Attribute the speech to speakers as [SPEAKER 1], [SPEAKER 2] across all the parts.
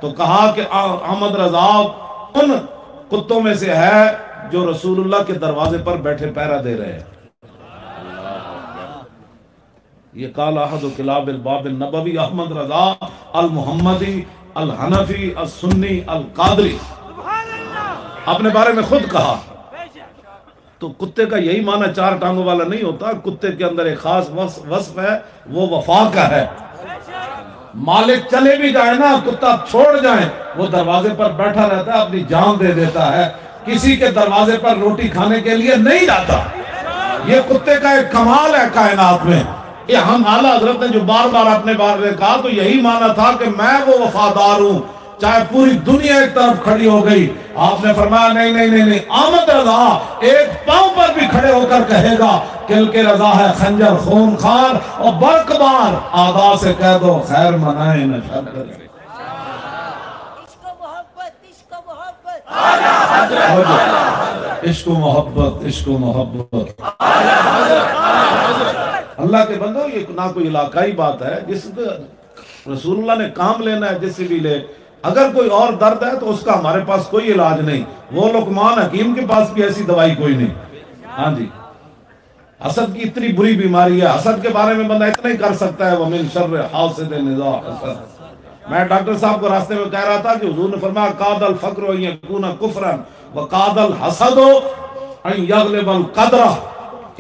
[SPEAKER 1] تو کہا کہ احمد رضا ان کتوں میں سے ہے جو رسول اللہ کے دروازے پر بیٹھے پہرا دے رہے ہیں. یہ قال احد کلاب الباب النبوی احمد رضا المحمدی الحنفی السنی القادری اپنے بارے میں خود کہا. تو کتے کا یہی معنی چار ٹانگوں والا نہیں ہوتا. کتے کے اندر ایک خاص وصف ہے، وہ وفا کا ہے. مالک چلے بھی جائے نا، کتا چھوڑ جائیں، وہ دروازے پر بیٹھا رہتا ہے، اپنی جان دے دیتا ہے، کسی کے دروازے پر روٹی کھانے کے لیے نہیں جاتا. یہ کتے کا ایک کمال ہے کائنات میں. یہ ہم اعلیٰ حضرت نے جو بار بار اپنے بارے میں کہا تو یہی معنی تھا کہ میں وہ وفادار ہوں چاہے پوری دنیا ایک طرف کھڑی ہو گئی. آپ نے فرمایا نہیں نہیں نہیں نہیں، احمد رضا ایک پاؤں پر بھی کھڑے ہو کر کہے گا کل کے رضا ہے خنجر خون خار اور برق بار، آدھا سے کہہ دو خیر منائے نہ شر کرے. عشق و محبت عشق و محبت. اللہ کے بندو، یہ نہ کوئی علاقائی بات ہے. جس رسول اللہ نے کام لینا ہے جس سے بھی لے. اگر کوئی اور درد ہے تو اس کا ہمارے پاس کوئی علاج نہیں. وہ لقمان حکیم کے پاس بھی ایسی دوائی کوئی نہیں. ہاں جی، حسد کی اتنی بری بیماری ہے، حسد کے بارے میں بندہ اتنا ہی کر سکتا ہے وَمِن شَرِّ حاسد اذا حسد. میں ڈاکٹر صاحب کو راستے میں کہہ رہا تھا کہ حضور نے فرمایا قاد الفقر ان یکون کفرا وقاد الحسد ان یغلب القدر.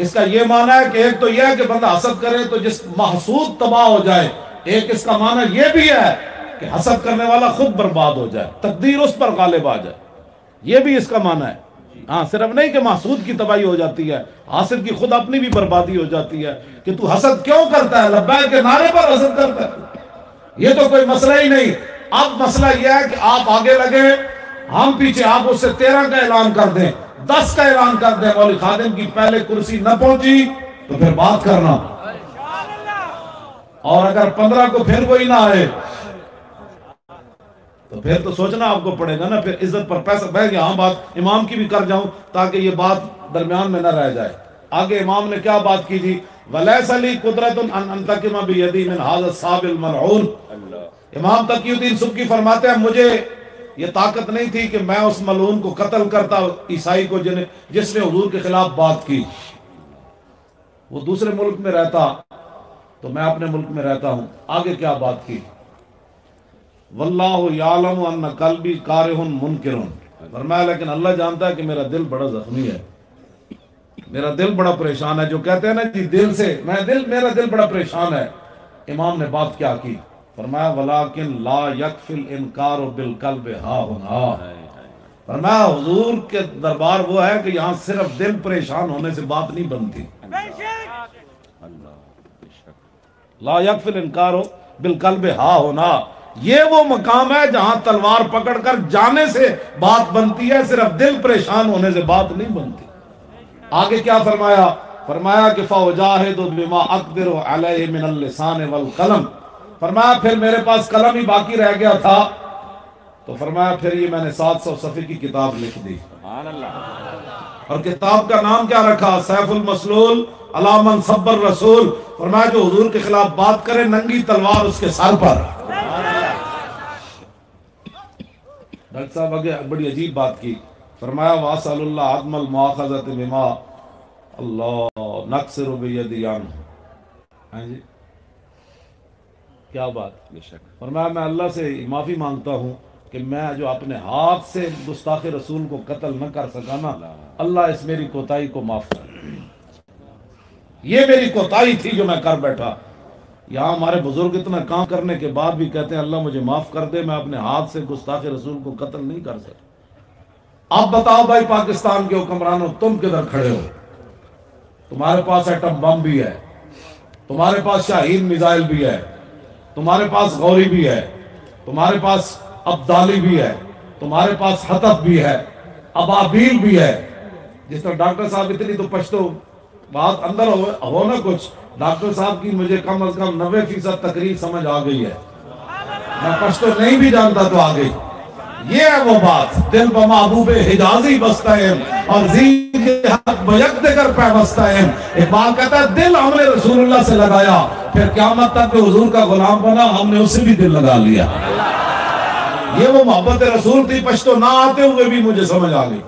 [SPEAKER 1] اس کا یہ معنی ہے کہ ایک تو یہ ہے کہ بندہ حسد کرے تو جس محسود تباہ ہو جائے. ایک اس کا معنی یہ بھی ہے کہ حسد کرنے والا خود برباد ہو جائے، تقدیر اس پر غالب آ جائے. یہ بھی اس کا معنی ہے. ہاں، صرف نہیں کہ محسود کی تباہی ہو جاتی ہے، حاسد کی خود اپنی بھی بربادی ہو جاتی ہے کہ تو حسد کیوں کرتا ہے، لبیک کے نعرے پر حسد کرتا ہے. یہ تو کوئی مسئلہ ہی نہیں. اب مسئلہ یہ ہے کہ آپ آگے لگے، ہم پیچھے. آپ اس سے 13 کا اعلان کر دیں، 10 کا اعلان کر دیں. مولوی خادم کی پہلے کرسی نہ پہنچی تو پھر بات کرنا، اور اگر 15 کو پھر کوئی نہ آئے تو پھر تو سوچنا آپ کو پڑے گا نا. پھر عزت پر پیسہ بہ گیا. ہاں، بات امام کی بھی کر جاؤں تاکہ یہ بات درمیان میں نہ رہ جائے. آگے امام نے کیا بات کی تھی؟ وَلَيْسَ لِي قُدْرَةٌ أَنْ أَنْتَقِمَ بِيَدِي مِنْ هَذَا الصَّابِ الْمَلْعُونِ. امام تقی الدین سبکی فرماتے ہیں مجھے یہ طاقت نہیں تھی کہ میں اس ملعون کو قتل کرتا، عیسائی کو جس نے حضور کے خلاف بات کی. وہ دوسرے ملک میں رہتا تو میں اپنے ملک میں رہتا ہوں. آگے کیا بات کی؟ واللہ یعلم ان قلبی کارہ منکر. فرمایا لیکن اللہ جانتا ہے کہ میرا دل بڑا زخمی ہے، میرا دل بڑا پریشان ہے. جو کہتے ہیں نا جی دل سے میرا دل بڑا پریشان ہے. امام نے بات کیا کی؟ فرمایا ولیکن لا یکفی الانکار بالقلب ہا ہنا. فرمایا حضور کے دربار وہ ہے کہ یہاں صرف دل پریشان ہونے سے بات نہیں بنتی. لا یکفی الانکار بالقلب ہا ہونا. یہ وہ مقام ہے جہاں تلوار پکڑ کر جانے سے بات بنتی ہے، صرف دل پریشان ہونے سے بات نہیں بنتی. آگے کیا فرمایا؟ فرمایا کہ فَوْجَاهِدُ بِمَا أَقْدِرُ عَلَيْهِ مِنَ اللِّسَانِ وَالْقَلَمِ. فرمایا پھر میرے پاس قلم ہی باقی رہ گیا تھا تو فرمایا پھر یہ میں نے 700 صفحے کی کتاب لکھ دی. اور کتاب کا نام کیا رکھا؟ سیف المسلول علی من سب الرسول. فرمایا جو حضور کے خلاف بات کرے ننگی تلوار اس کے سر پر. ڈاکٹر صاحب آگے بڑی عجیب بات کی. فرمایا وَاسَلُ اللَّهَ عَدْمَ الْمُعَاخَذَةِ بِمَا اللہ نَقْصِرُ بِيَدِي عَنْهُ. جی کیا بات. فرمایا میں اللہ سے معافی مانگتا ہوں کہ میں جو اپنے ہاتھ سے گستاخ رسول کو قتل نہ کر سکا نا، اللہ اس میری کوتاہی کو معاف کر. یہ میری کوتاہی تھی جو میں کر بیٹھا. یہاں ہمارے بزرگ اتنا کام کرنے کے بعد بھی کہتے ہیں اللہ مجھے معاف کر دے، میں اپنے ہاتھ سے گستاخ رسول کو قتل نہیں کر سکتا. اب بتاؤ بھائی پاکستان کے حکمرانوں، تم کدھر کھڑے ہو؟ تمہارے پاس ایٹم بم بھی ہے، تمہارے پاس شاہین میزائل بھی ہے، تمہارے پاس غوری بھی ہے، تمہارے پاس ابدالی بھی ہے، تمہارے پاس حطف بھی ہے، ابابیل بھی ہے. جس طرح ڈاکٹر صاحب اتنی تو پشتو بات اندر ہو نا کچھ. ڈاکٹر صاحب کی مجھے کم از کم 90% تقریر سمجھ آ گئی ہے. میں پشتو نہیں بھی جانتا تو آ گئی. یہ ہے وہ بات. دل بمحبوب حجازی بستائم اور زین کے حق بیک دے کر پیوستائم. اقبال کہتا ہے دل ہم نے رسول اللہ سے لگایا، پھر قیامت تک کہ حضور کا غلام بنا ہم نے اسے بھی دل لگا لیا. یہ وہ محبت رسول تھی، پشتو نہ آتے ہوئے بھی مجھے سمجھ آ گئی۔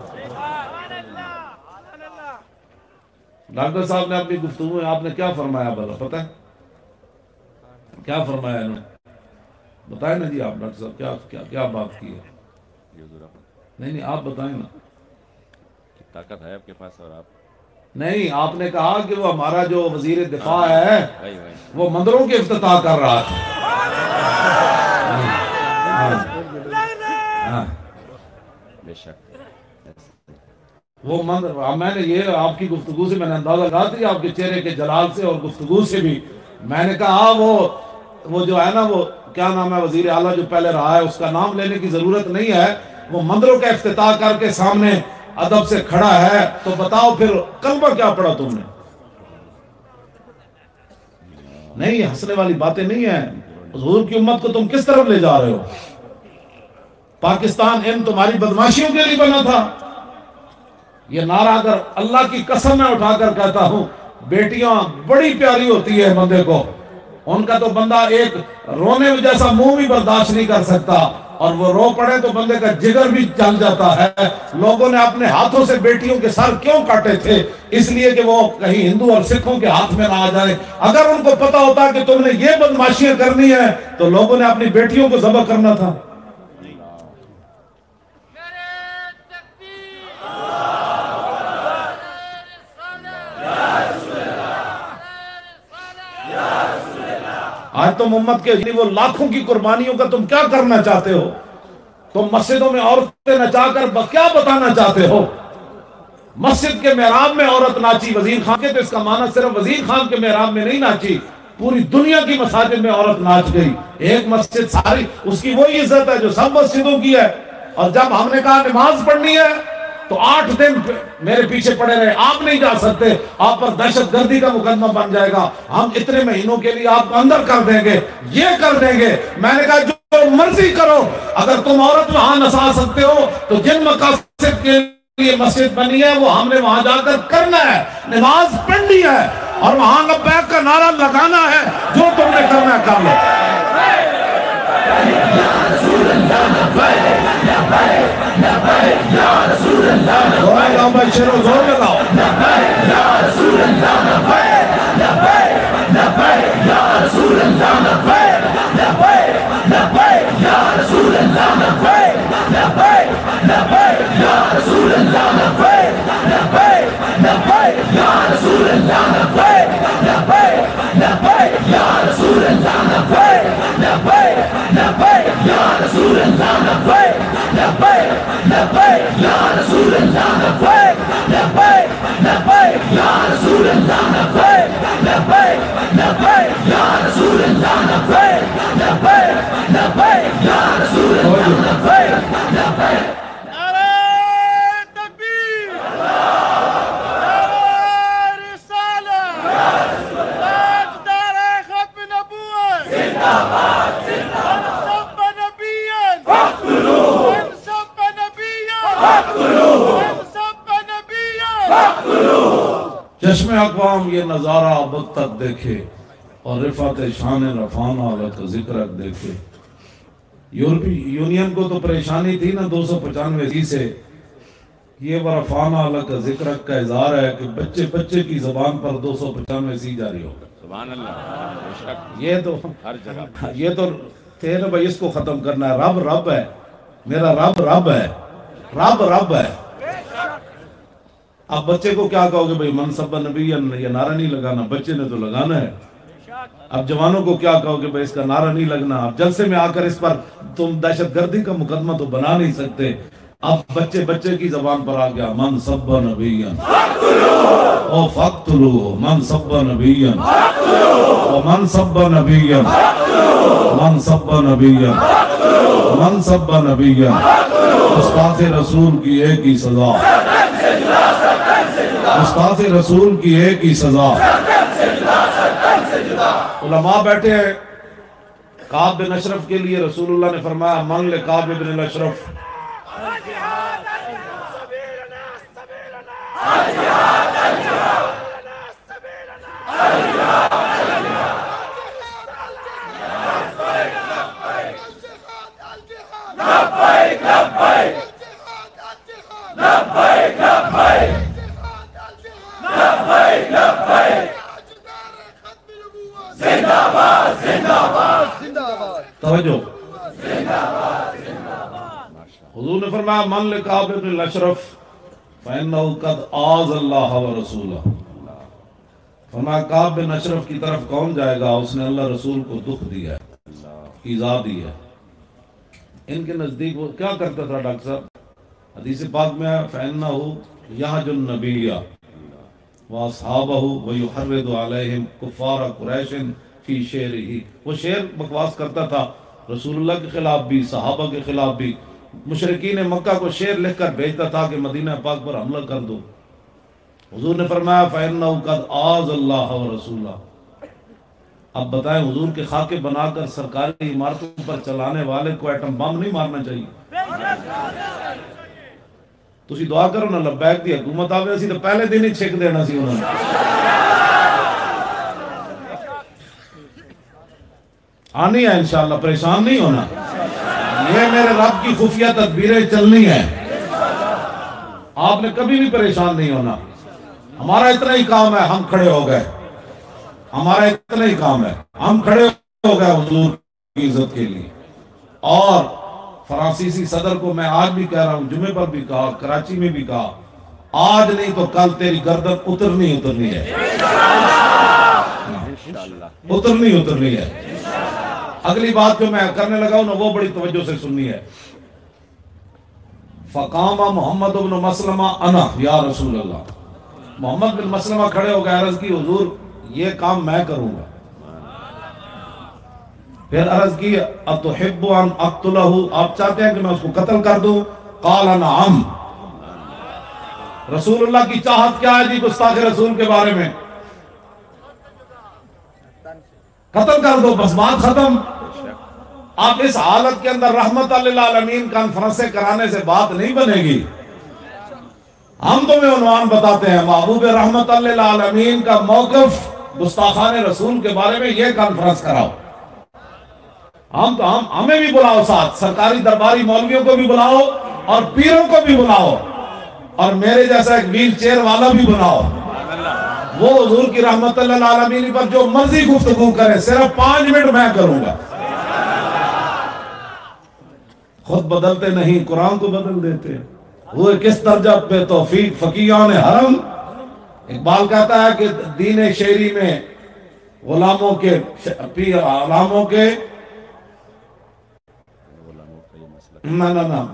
[SPEAKER 1] ڈاکٹر صاحب نے اپنی گفتگو میں آپ نے کیا فرمایا بھلا پتہ ہے؟ کیا فرمایا انہوں نے؟ بتائیں نا جی آپ ڈاکٹر صاحب کیا بات کی ہے؟ نہیں آپ بتائیں نا۔
[SPEAKER 2] طاقت ہے آپ کے پاس اور آپ
[SPEAKER 1] نہیں، آپ نے کہا کہ وہ ہمارا جو وزیر دفاع ہے وہ مندروں کے افتتاح کر رہا تھا۔
[SPEAKER 2] بے شک
[SPEAKER 1] وہ میں نے یہ آپ کی گفتگو سے میں نے اندازہ لگا دیا، آپ کے چہرے کے جلال سے اور گفتگو سے بھی۔ میں نے کہا وہ جو ہے نا، وہ کیا نام ہے وزیر اعلیٰ جو پہلے رہا ہے، اس کا نام لینے کی ضرورت نہیں ہے، وہ مندروں کا افتتاح کر کے سامنے ادب سے کھڑا ہے، تو بتاؤ پھر کلمہ کیا پڑھا تم نے؟ نہیں، ہنسنے والی باتیں نہیں ہیں۔ حضور کی امت کو تم کس طرف لے جا رہے ہو؟ پاکستان ان تمہاری بدماشیوں کے لیے بنا تھا۔ یہ نعرہ اگر اللہ کی قسم میں اٹھا کر کہتا ہوں، بیٹیاں بڑی پیاری ہوتی ہے بندے کو، ان کا تو بندہ ایک رونے جیسا منہ بھی برداشت نہیں کر سکتا، اور وہ رو پڑے تو بندے کا جگر بھی جل جاتا ہے۔ لوگوں نے اپنے ہاتھوں سے بیٹیوں کے سر کیوں کاٹے تھے؟ اس لیے کہ وہ کہیں ہندو اور سکھوں کے ہاتھ میں نہ آ جائے۔ اگر ان کو پتا ہوتا کہ تم نے یہ بدماشیاں کرنی ہے تو لوگوں نے اپنی بیٹیوں کو ذبح کرنا تھا۔ آج تم امت کے وہ لاکھوں کی قربانیوں کا تم کیا کرنا چاہتے ہو؟ تم مسجدوں میں عورتیں نچا کر کیا بتانا چاہتے ہو؟ مسجد کے محراب میں عورت ناچی وزیر خان کے، تو اس کا معنی صرف وزیر خان کے محراب میں نہیں ناچی، پوری دنیا کی مساجد میں عورت ناچ گئی۔ ایک مسجد ساری، اس کی وہی عزت ہے جو سب مسجدوں کی ہے۔ اور جب ہم نے کہا نماز پڑھنی ہے تو 8 دن میرے پیچھے پڑے رہے، آپ نہیں جا سکتے، آپ پر دہشت گردی کا مقدمہ بن جائے گا، ہم اتنے مہینوں کے لیے آپ کو اندر کر دیں گے، یہ کر دیں گے۔ میں نے کہا جو مرضی کرو، اگر تم عورت وہاں نسا سکتے ہو تو جن مقاصد کے لیے مسجد بنی ہے وہ ہم نے وہاں جا کر کرنا ہے، نماز پڑھنی ہے اور وہاں لبیک کا نعرہ لگانا ہے۔ جو تم نے کرنا ہے کر لو۔ زور لگاؤ۔ چشم اقوام یہ نظارہ اب تک دیکھے اور رفعت شان رفعنا علیہ کا ذکر دیکھے۔ یورپی یونین کو تو پریشانی تھی نا 295 سے، یہ ورفعنا علیہ کا ذکر کا اظہار ہے کہ بچے بچے کی زبان پر 295 جاری ہوگا۔
[SPEAKER 2] سبحان اللہ۔
[SPEAKER 1] یہ تو
[SPEAKER 2] ہر جگہ
[SPEAKER 1] یہ تو تھے نا بھائی، اس کو ختم کرنا ہے۔ رب رب ہے، میرا رب رب ہے، رب رب ہے۔ اب بچے کو کیا کہو گے بھائی منصب نبی، یہ نعرہ نہیں لگانا، بچے نے تو لگانا ہے۔ اب جوانوں کو کیا کہو گے بھائی اس کا نعرہ نہیں لگنا، اب جلسے میں آ کر اس پر تم دہشت گردی کا مقدمہ تو بنا نہیں سکتے۔ اب بچے بچے کی زبان پر آ گیا، من سب نبی او فقتلو، من سب نبی او من سب نبی، من سب نبی، من سب نبی، استاذ رسول کی ایک ہی سزا، استاذ رسول کی ایک ہی سزا۔ علماء بیٹھے ہیں، کعب بن اشرف کے لیے رسول اللہ نے فرمایا من لکعب بن اشرف، توجہ، حضور نے فرمایا من لکعب بن الاشرف فإنه قد آذ اللہ ورسولہ، فرمایا کعب بن اشرف کی طرف کون جائے گا، اس نے اللہ رسول کو دکھ دیا ہے، ایذا دی ہے۔ ان کے نزدیک وہ کیا کرتا تھا ڈاکٹر صاحب؟ حدیث پاک میں ہے فإنه یحج النبی واصحابہ ویحرض علیہم کفار قریش فی شعرہ، وہ شعر بکواس کرتا تھا رسول اللہ کے خلاف بھی، صحابہ کے خلاف بھی، مشرکین مکہ کو شعر لکھ کر بھیجتا تھا کہ مدینہ پاک پر حملہ کر دو۔ حضور نے فرمایا فَإِنَّهُ قَدْ آذَ اللَّهَ وَرَسُولَهُ۔ اب بتائیں حضور کے خاکے بنا کر سرکاری عمارتوں پر چلانے والے کو ایٹم بم نہیں مارنا چاہیے؟ تسی دعا کرو نا لبیک دی حکومت آوے اسی تو پہلے دن ہی چھک دینا سی انہوں نے۔ آنی ہے انشاءاللہ، پریشان نہیں ہونا، یہ میرے رب کی خفیہ تدبیریں چلنی ہیں، آپ نے کبھی بھی پریشان نہیں ہونا۔ ہمارا اتنا ہی کام ہے، ہم کھڑے ہو گئے، ہمارا اتنا ہی کام ہے، ہم کھڑے ہو گئے حضور کی عزت کے لیے۔ اور فرانسیسی صدر کو میں آج بھی کہہ رہا ہوں، جمعے پر بھی کہا، کراچی میں بھی کہا، آج نہیں تو کل تیری گردن اترنی ہے، اترنی ہے۔ اگلی بات جو میں کرنے لگا ہوں نا وہ بڑی توجہ سے سننی ہے۔ فقام محمد بن مسلمہ انا یا رسول اللہ، محمد بن مسلمہ کھڑے ہو گئے، عرض کی حضور یہ کام میں کروں گا۔ پھر عرض کی اتحب ان اقتلہ، آپ چاہتے ہیں کہ میں اس کو قتل کر دوں؟ قال نعم۔ رسول اللہ کی چاہت کیا ہے جی گستاخ رسول کے بارے میں؟ قتل کر دو، بس بات ختم۔ اب اس حالت کے اندر رحمت للعالمین کانفرنسیں کرانے سے بات نہیں بنے گی۔ ہم تمہیں عنوان بتاتے ہیں، محبوب رحمت للعالمین کا موقف گستاخان رسول کے بارے میں، یہ کانفرنس کراؤ۔ ہمیں بھی بلاؤ ساتھ، سرکاری درباری مولویوں کو بھی بلاؤ اور پیروں کو بھی بلاؤ، اور میرے جیسا ایک ویل چیئر والا بھی بلاؤ، وہ حضور کی رحمت للعالمین پر جو مرضی گفتگو کرے، صرف 5 منٹ میں کروں گا۔ خود بدلتے نہیں، قرآن کو بدل دیتے ہوئے کس درجہ پہ توفیق فقیہان حرم۔ اقبال کہتا ہے کہ دین شعری میں غلاموں کے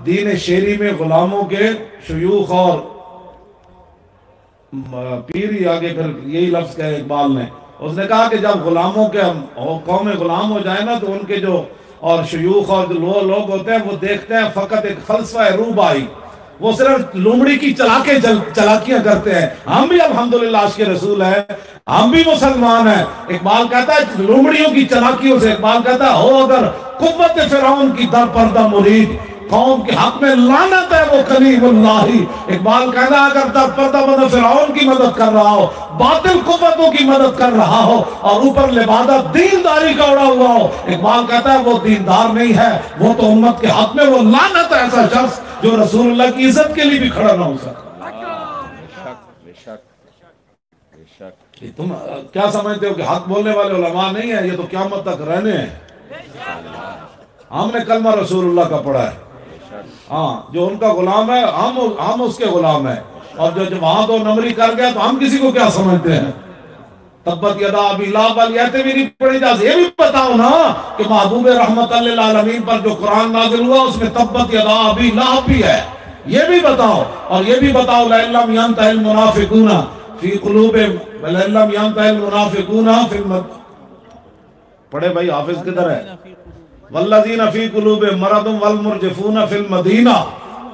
[SPEAKER 1] دین شعری میں غلاموں کے شیوخ اور پیر ہی آگے پھر یہی لفظ کہے اقبال نے، اس نے کہا کہ جب غلاموں کے قوم غلام ہو جائے نا تو ان کے جو اور شیوخ اور جو لوگ ہوتے ہیں وہ دیکھتے ہیں فقط ایک فلسفہ روبائی، وہ صرف لومڑی کی چلاکیاں کرتے ہیں۔ ہم بھی الحمدللہ عاشق رسول ہیں، ہم بھی مسلمان ہیں۔ اقبال کہتا ہے لومڑیوں کی چلاکیوں سے، اقبال کہتا ہے ہو اگر قوت فرعون کی در پردہ مرید، قوم کے حق میں لعنت ہے وہ کلیم اللہ۔ اقبال کہتا ہے اگر در پردہ بندہ فرعون کی مدد کر رہا ہو، باطل قوتوں کی مدد کر رہا ہو، اور اوپر لبادہ دینداری کا اڑا ہوا ہو، اقبال کہتا ہے وہ دیندار نہیں ہے، وہ تو امت کے حق میں وہ لعنت ہے ایسا شخص جو رسول اللہ کی عزت کے لیے بھی کھڑا نہ ہو سکتا۔ تم کیا سمجھتے ہو کہ حق بولنے والے علماء نہیں ہیں؟ یہ تو قیامت تک رہنے ہیں۔ ہم نے کلمہ رسول اللہ کا پڑھا ہے، ہاں جو ان کا غلام ہے ہم اس کے غلام ہیں، اور جو وہاں تو نمری کر گیا تو ہم کسی کو کیا سمجھتے ہیں؟ تبت یدا ابی لہب والی بھی نہیں پڑھی جا۔ یہ بھی بتاؤ نا کہ محبوب رحمت للعالمین پر جو قرآن نازل ہوا اس میں تبت یدا ابی لہب بھی ہے، یہ بھی بتاؤ۔ اور یہ بھی بتاؤ لئن لم ينتهِ المنافقون فی قلوبہم لئن لم ينتهِ المنافقون فی پڑھے بھائی حافظ کدھر ہے؟ والذین فی قلوبہم مرض والمرجفون فی المدینہ،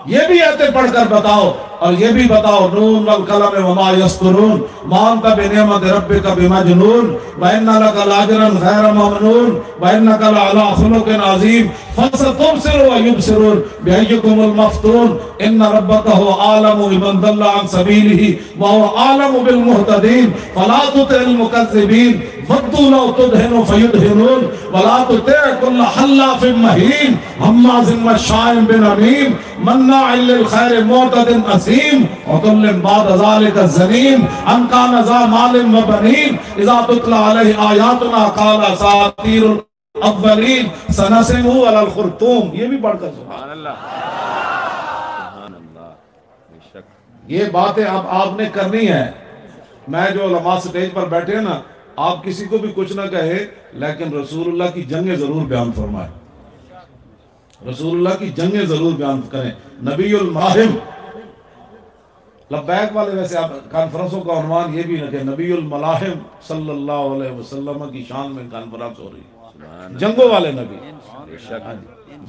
[SPEAKER 1] یہ بھی آیتیں پڑھ کر بتاؤ۔ اور یہ بھی بتاؤ نون والقلم وما یسطرون ما انت بنعمت ربک بمجنون وان لک لاجرا غیر ممنون وانک لعلی خلق عظیم فستبصر ویبصرون بایکم المفتون ان ربک هو اعلم بمن ضل عن سبیلہ وهو اعلم بالمهتدین فلا تطع المکذبین ودوا لو تدهنوا فيدهنون ولا تطع كل حلاف مهين هماز مشاء بنميم مناع للخير معتد أثيم عتل بعد ذلك زنيم أن كان ذا مال وبنين إذا تتلى عليه آياتنا قال أساطير اولین سنسمہ علی الخرطوم. یہ بھی پڑھ کر
[SPEAKER 2] سبحان اللہ سبحان اللہ. بے شک
[SPEAKER 1] یہ باتیں اب آپ نے کرنی ہے. میں جو علماء سٹیج پر بیٹھے ہیں نا، آپ کسی کو بھی کچھ نہ کہے لیکن رسول اللہ کی جنگیں ضرور بیان فرمائیں، رسول اللہ کی جنگیں ضرور بیان کریں. نبی الملاحم، لبیک والے ویسے آپ کانفرنسوں کا عنوان یہ بھی رکھیں، نبی الملاحم صلی اللہ علیہ وسلم کی شان میں کانفرنس ہو رہی ہے. جنگوں والے نبی،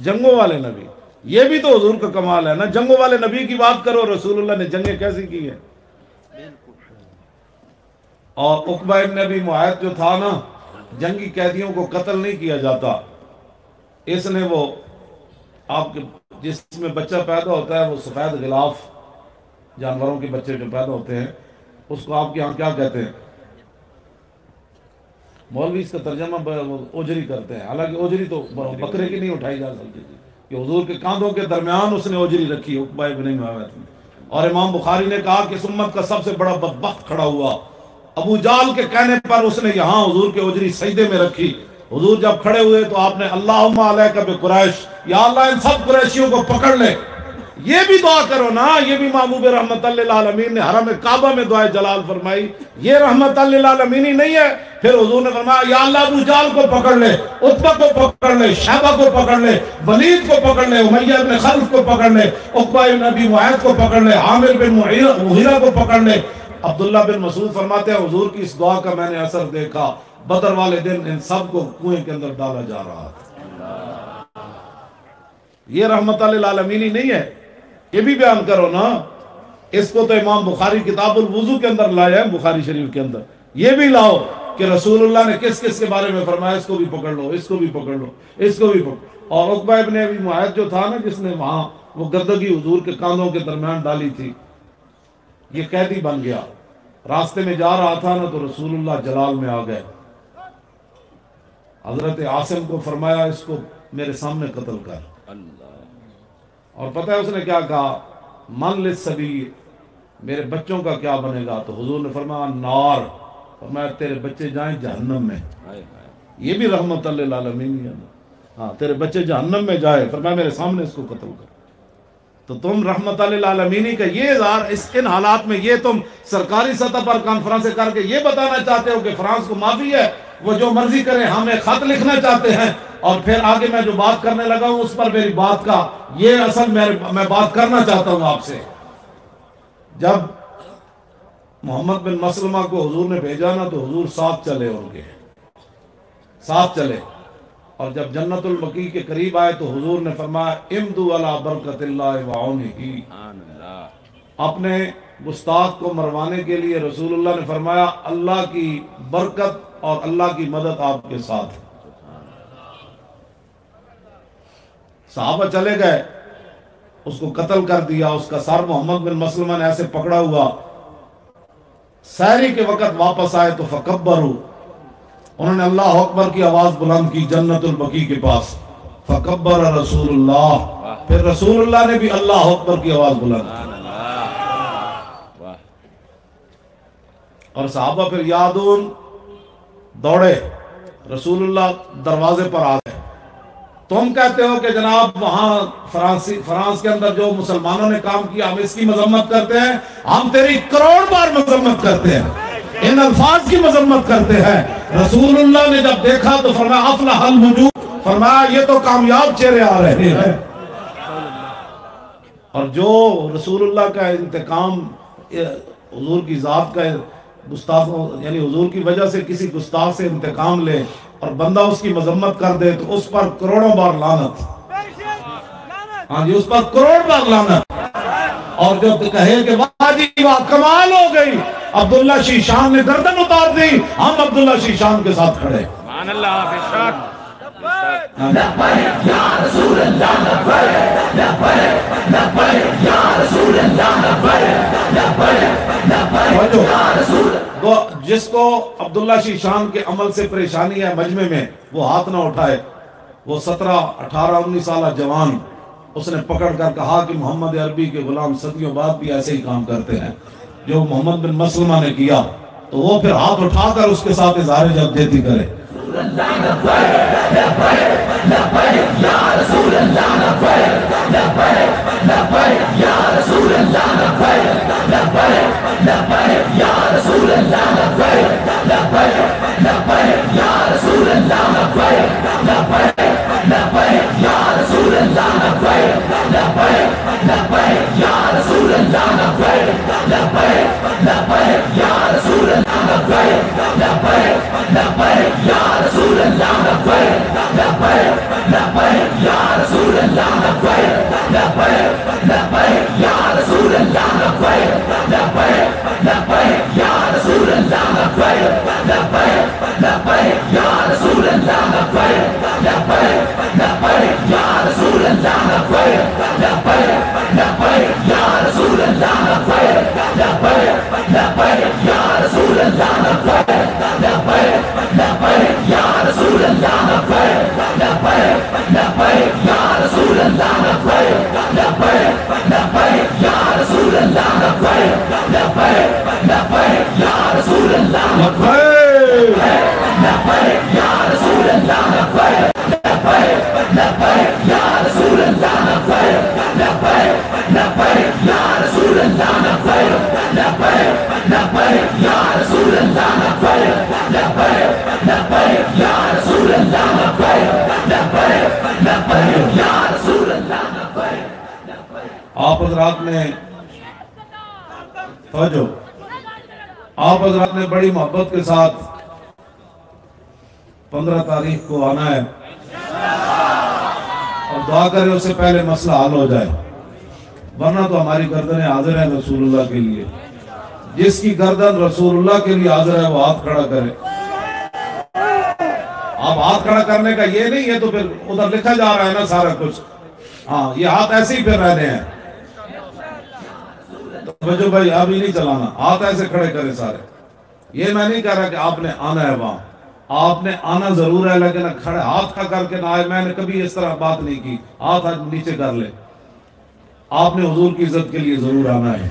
[SPEAKER 1] جنگوں والے نبی، یہ بھی تو حضور کا کمال ہے نا. جنگوں والے نبی کی بات کرو، رسول اللہ نے جنگیں کیسی کی ہیں. اور عقبہ ابن ابی معیط جو تھا نا، جنگی قیدیوں کو قتل نہیں کیا جاتا. اس نے وہ آپ کے جس میں بچہ پیدا ہوتا ہے وہ سفید غلاف جانوروں کے بچے جو پیدا ہوتے ہیں، اس کو آپ کے یہاں کیا کہتے ہیں؟ مولوی اس کا ترجمہ اوجری کرتے ہیں، حالانکہ اوجری تو بکرے کی نہیں اٹھائی جا سکتی تھی کہ حضور کے کاندھوں کے درمیان اس نے اوجری رکھی عقبہ ابن معیط میں. اور امام بخاری نے کہا کہ اس امت کا سب سے بڑا بدبخت کھڑا ہوا، ابو جال کے کہنے پر اس نے یہاں حضور کے اوجری سجدے میں رکھی. حضور جب کھڑے ہوئے تو آپ نے اللہم علیک بقریش، یا اللہ ان سب قریشیوں کو پکڑ لے. یہ بھی دعا کرو نا، یہ بھی محبوب رحمت للعالمین نے حرم کعبہ میں دعائے جلال فرمائی. یہ رحمت للعالمین ہی نہیں ہے. پھر حضور نے فرمایا یا اللہ ابو جال کو پکڑ لے، عتبہ کو پکڑ لے، شیبہ کو پکڑ لے، ولید کو پکڑ لے، امیہ بن خلف کو پکڑ لے، عقبہ بن ابی معیط کو پکڑ لے، عامر بن مغیرہ کو پکڑ لے. عبداللہ بن مسعود فرماتے ہیں حضور کی اس دعا کا میں نے اثر دیکھا، بدر والے دن ان سب کو کنویں کے اندر ڈالا جا رہا تھا. یہ رحمت للعالمین ہی نہیں ہے. یہ بھی بیان کرو نا. اس کو تو امام بخاری کتاب الوضو کے اندر لایا ہے، بخاری شریف کے اندر. یہ بھی لاؤ کہ رسول اللہ نے کس کس کے بارے میں فرمایا، اس کو بھی پکڑ لو، اس کو بھی پکڑ لو، اس کو بھی پکڑ. اور عقبہ ابن ابی معیط جو تھا نا، جس نے وہاں وہ گردگی حضور کے کاندھوں کے درمیان ڈالی تھی، یہ قیدی بن گیا. راستے میں جا رہا تھا نا تو رسول اللہ جلال میں آ گئے. حضرت عاصم کو فرمایا اس کو میرے سامنے قتل کر. اور پتہ ہے اس نے کیا کہا؟ من للسبیل، میرے بچوں کا کیا بنے گا؟ تو حضور نے فرمایا نار، فرمایا تیرے بچے جائیں جہنم میں. یہ بھی رحمت للعالمین ہے. ہاں تیرے بچے جہنم میں جائے، فرمایا میرے سامنے اس کو قتل کر. تو تم رحمت للعالمین کا یہ اظہار ان حالات میں، یہ تم سرکاری سطح پر کانفرنسیں کر کے یہ بتانا چاہتے ہو کہ فرانس کو معافی ہے، وہ جو مرضی کریں، ہمیں خط لکھنا چاہتے ہیں. اور پھر آگے میں جو بات کرنے لگا ہوں اس پر میری بات کا یہ اصل میں بات کرنا چاہتا ہوں آپ سے. جب محمد بن مسلمہ کو حضور نے بھیجا نا تو حضور ساتھ چلے، ان کے ساتھ چلے. اور جب جنت البقیع کے قریب آئے تو حضور نے فرمایا امدو علی برکت اللہ وعونہ. اپنے گستاخ کو مروانے کے لیے رسول اللہ نے فرمایا اللہ کی برکت اور اللہ کی مدد آپ کے ساتھ. صحابہ چلے گئے، اس کو قتل کر دیا. اس کا سر محمد بن مسلمہ نے ایسے پکڑا ہوا. سحری کے وقت واپس آئے تو فکبروا، انہوں نے اللہ اکبر کی آواز بلند کی جنت البقیع کے پاس. فکبر رسول اللہ، پھر رسول اللہ نے بھی اللہ اکبر کی آواز بلند کی. اور صحابہ پھر یادون دوڑے، رسول اللہ دروازے پر آ گئے. تم کہتے ہو کہ جناب وہاں فرانس کے اندر جو مسلمانوں نے کام کیا ہم اس کی مذمت کرتے ہیں، ہم تیری کروڑ بار مذمت کرتے ہیں، ان الفاظ کی مذمت کرتے ہیں. رسول اللہ نے جب دیکھا تو فرمایا افلح الوجوہ، فرمایا یہ تو کامیاب چہرے آ رہے ہیں. اور جو رسول اللہ کا انتقام، حضور کی ذات کا گستاخوں یعنی حضور کی وجہ سے کسی گستاخ سے انتقام لے اور بندہ اس کی مذمت کر دے تو اس پر کروڑوں بار لعنت. ہاں جی، اس پر کروڑ بار لعنت. اور جو کہے کہ واہ جی واہ کمال ہو گئی، عبداللہ شیشان نے گردن اتار دی، ہم عبداللہ شیشان کے ساتھ کھڑے.
[SPEAKER 2] سبحان اللہ. بے شک.
[SPEAKER 3] لبیک یا رسول اللہ، لبیک لبیک لبیک یا رسول اللہ، لبیک لبیک لبیک یا رسول اللہ.
[SPEAKER 1] جس کو عبداللہ شیشان کے عمل سے پریشانی ہے مجمع میں وہ ہاتھ نہ اٹھائے. وہ 17 18 19 سالہ جوان اس نے پکڑ کر کہا کہ محمد عربی کے غلام صدیوں بعد بھی ایسے ہی کام کرتے ہیں جو محمد بن مسلمہ نے کیا. تو وہ پھر ہاتھ اٹھا کر اس کے ساتھ اظہار یکجہتی کرے. آپ حضرات نے بڑی محبت کے ساتھ 15 تاریخ کو آنا ہے اور دعا کرے اس سے پہلے مسئلہ حل ہو جائے، ورنہ تو ہماری گردنیں حاضر ہیں رسول اللہ کے لیے. جس کی گردن رسول اللہ کے لیے حاضر ہے وہ ہاتھ کھڑا کرے. اب ہاتھ کھڑا کرنے کا یہ نہیں ہے تو پھر ادھر لکھا جا رہا ہے نا سارا کچھ. ہاں یہ ہاتھ ایسے ہی پھر رہنے ہیں. توجہ بھائی اب ہی نہیں چلانا، ہاتھ ایسے کھڑے کرے سارے. یہ میں نہیں کہہ رہا کہ آپ نے آنا ہے وہاں، آپ نے آنا ضرور ہے لیکن کھڑے ہاتھ کھڑا کر کے نہ آئے. میں نے کبھی اس طرح بات نہیں کی. ہاتھ نیچے کر لے. آپ نے حضور کی عزت کے لیے ضرور آنا ہے.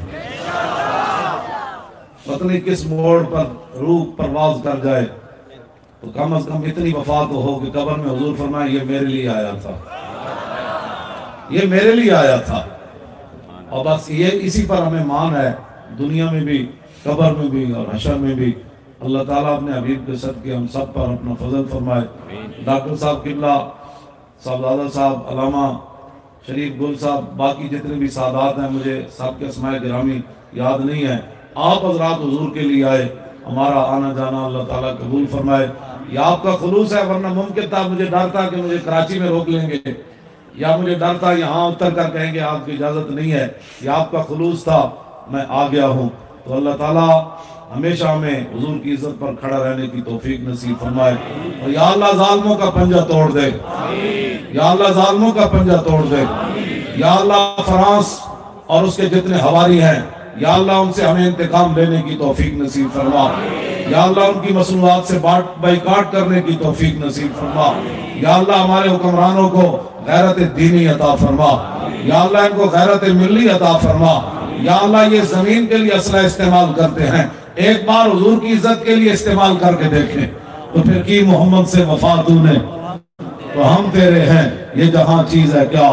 [SPEAKER 1] پتہ نہیں کس موڑ پر روح پرواز کر جائے تو کم از کم اتنی وفا تو ہو کہ قبر میں حضور فرمائے یہ میرے لیے آیا تھا، یہ میرے لیے آیا تھا. اور بس یہ اسی پر ہمیں مان ہے، دنیا میں بھی قبر میں بھی اور حشر میں بھی. اللہ تعالیٰ اپنے حبیب کے صدقے ہم سب پر اپنا فضل فرمائے. ڈاکٹر صاحب قبلہ، صاحبزادہ صاحب، علامہ شریف گل صاحب، باقی جتنے بھی سادات ہیں مجھے سب کے اسماء گرامی یاد نہیں ہے. آپ حضرات حضور کے لیے آئے، ہمارا آنا جانا اللہ تعالیٰ قبول فرمائے. یہ آپ کا خلوص ہے، ورنہ ممکن تھا مجھے ڈر تھا کہ مجھے کراچی میں روک لیں گے، یا مجھے ڈر تھا یہاں اتر کر کہیں گے آپ کی اجازت نہیں ہے. یہ آپ کا خلوص تھا، میں آ گیا ہوں. تو اللہ تعالیٰ ہمیشہ ہمیں حضور کی عزت پر کھڑا رہنے کی توفیق نصیب فرمائے. اور یا اللہ ظالموں کا پنجہ توڑ دے، یا اللہ ظالموں کا پنجہ توڑ دے. یا اللہ فرانس اور اس کے جتنے حواری ہیں، یا اللہ ان سے ہمیں انتقام لینے کی توفیق نصیب فرما. یا اللہ ان کی مصنوعات سے بائیکاٹ کرنے کی توفیق نصیب فرما. یا اللہ ہمارے حکمرانوں کو غیرت دینی عطا فرما. یا اللہ ان کو غیرت ملی عطا فرما. یا اللہ یہ زمین کے لیے اسلحہ استعمال کرتے ہیں، ایک بار حضور کی عزت کے لیے استعمال کر کے دیکھیں تو پھر کی محمد سے وفا تو نے، تو ہم تیرے ہیں، یہ جہاں چیز ہے کیا.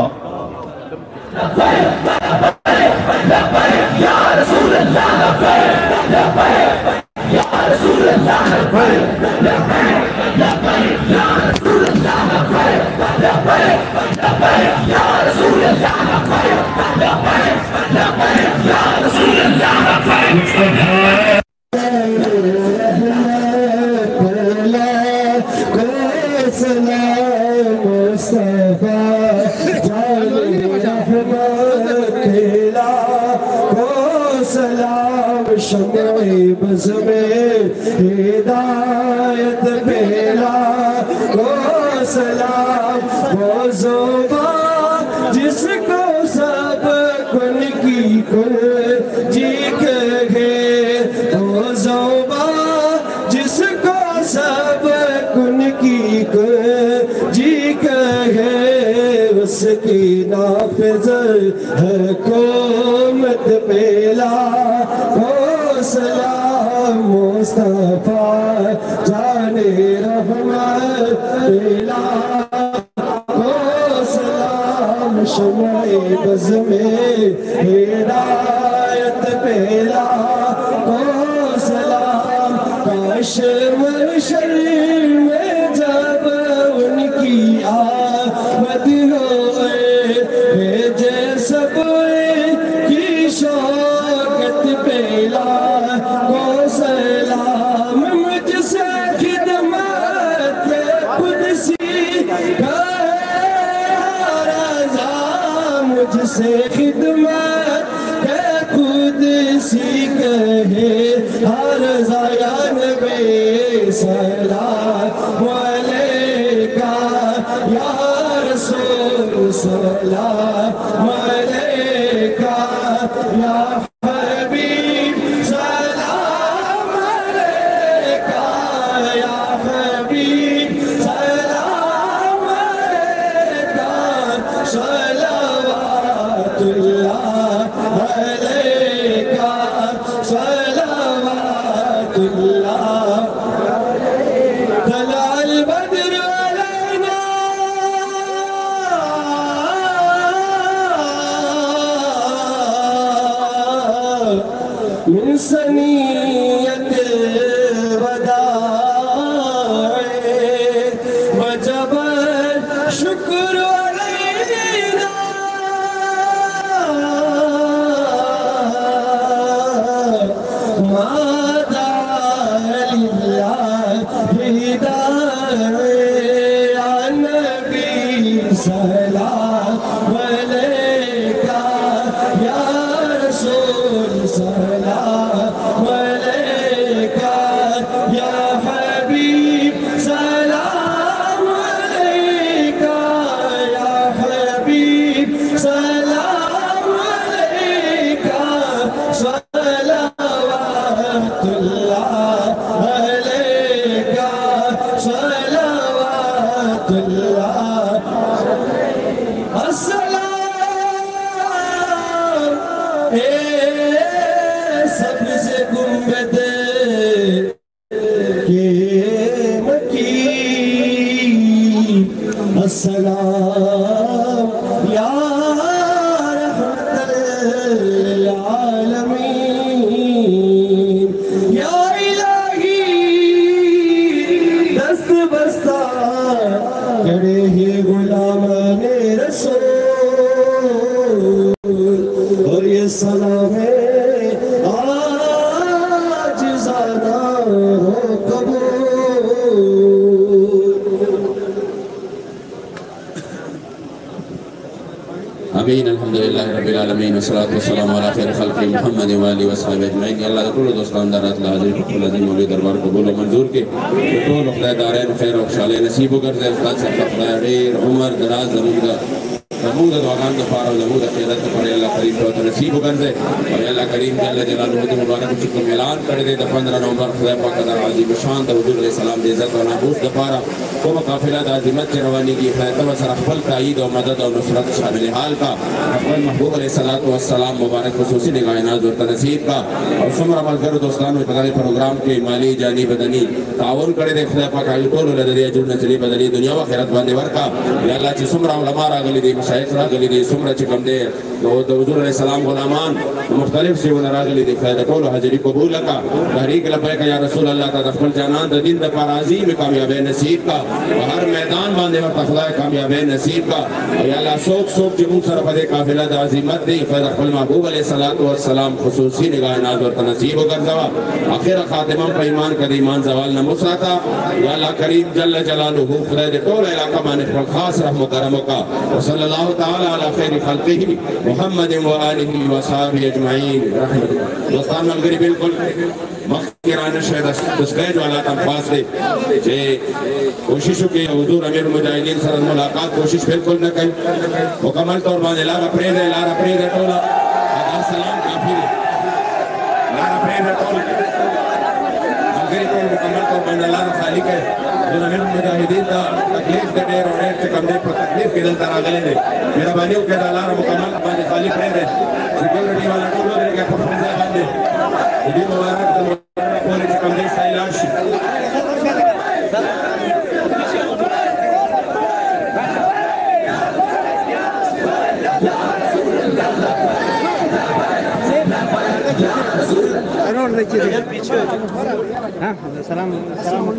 [SPEAKER 3] یا رسول اللہ لبیک لبیک، یا رسول اللہ لبیک لبیک، یا رسول اللہ لبیک لبیک لبیک، یا رسول اللہ لبیک لبیک لبیک، یا رسول اللہ لبیک.
[SPEAKER 4] شمعِ بز میں ہدایت پھیلا کو سلام، وہ زبان جس کو سب کن کی کن جی کہے، وہ زبان جس حکومت پہلا کو سلام مصطفیٰ جان رحمت پہلا کو سلام شمع بز میں ہدایت پہلا کو سلام کاش محشر میں جب ان کی آمد ہوئے بھیجے سب کی شوکت پہلا کو سلام مجھ سے خدمت قدسی رضا مجھ سے خدمت قدسی کہے ہر زیان بے سلام علیکہ یا رسول سلام علیکہ یا حبیب سلام علیکہ یا حبیب سلام علیکہ صلوات اللہ علیکہ صلوات اللہ طلع البدر علینا من ثنیۃ الوداع وجب الشکر علینا ما دعا للہ داع یا نبی سلام علیکہ یا رسول سلام علیکہ یا حبیب سلام علیکہ یا حبیب سلام علیکہ صلوات اللہ علیکہ صلوات اللہ السلام سبز گنبد کے مکی السلام یا رحمت للعالمین یا الہی دست بستہ کڑے ہی غلامان رسول اور یہ سلام آج زانا ہو قبول
[SPEAKER 5] امین الحمدللہ رب العالمین والصلاة والسلام علی خیر خلق محمد وآلہ وصحبہ اجمعین. اللہ طول دوستان دارات لحاظر فقل عظیم مولی دربار قبول و منظور کے طول خدای دارین خیر و خشال نصیب و کرزے استاد صاحب خدای دیر عمر دراز زمود دعاگان دا پارا و زمود خیرت دا پارا اللہ کریم تو نصیب و کرزے اور اللہ کریم جل جلالہ دا مبارک چکم اعلان کردے دا 15 نومبر خدای پاک دا عظیم شان دا حضور علیہ السلام دے عزت و نابوس دا پارا کو مقافلہ دا عظمت چی روانی کی خیرت و سر اخفل تائید و مدد و نصرت شامل حال کا اخفل محبوب علیہ السلام مبارک خصوصی نگاہ ناز و تنصیب کا اور سمر عمل کر دوستان و پدر پروگرام کے مالی جانی بدنی تعاون کرے دے خدای پاک آئی طول لدری جڑ نچلی بدنی دنیا و خیرت باندے ورکا یا اللہ چی سمر علماء را گلی دی مشایخ را گلی دی سمر چکم دے حضور علیہ السلام غلامان مختلف سیون را گلی دی خیر طول حجری قبول کا تحریک لبیک یا رسول اللہ تا دخل جانان دا دین دا پارازی میں کامیاب نصیب کا ہر میدان باندے وقت خدای کامیاب نصیب کا یا اللہ سوک سوک جمون سر پدے قافلہ دا عظیمت دی خیر اقبل محبوب علیہ السلام خصوصی نگاہ ناز ورطا نصیب و کرزوا آخر خاتمان پا ایمان کا ایمان زوال نموس راتا یا اللہ کریم جل جلالہ خدای دے طول علاقہ مانف خاص رحم و کرموں کا وصلی اللہ تعالی علی خیر خلقہ محمد و آلہ و صحابہ اجمعین رحمت دوستان ملگری بالکل مخیران شہد دسلیج والا تنفاس دے جے کوششوں کے حضور امیر مجاہدین سر ملاقات کوشش بالکل نہ کہیں مکمل طور باندے لارا پرید ہے ٹولا آدھا سلام کافی لارا پرید ہے ٹولا ملگری ټول مکمل طور باندې الله نه خالق ہے جو زموږ مجاهدین ته تکلیف دې ډېر او ډېر چې کوم دی په تکلیف کې دلته راغلی دی مهرباني وکړئ د الله نه مکمل باندې خالق پرېږدئ سکیورټي والا ټول ودرېږئ په خپل ځای باندې د دې مبارک د پورې چې کوم دی ځای لاړ شي
[SPEAKER 6] سلام سلام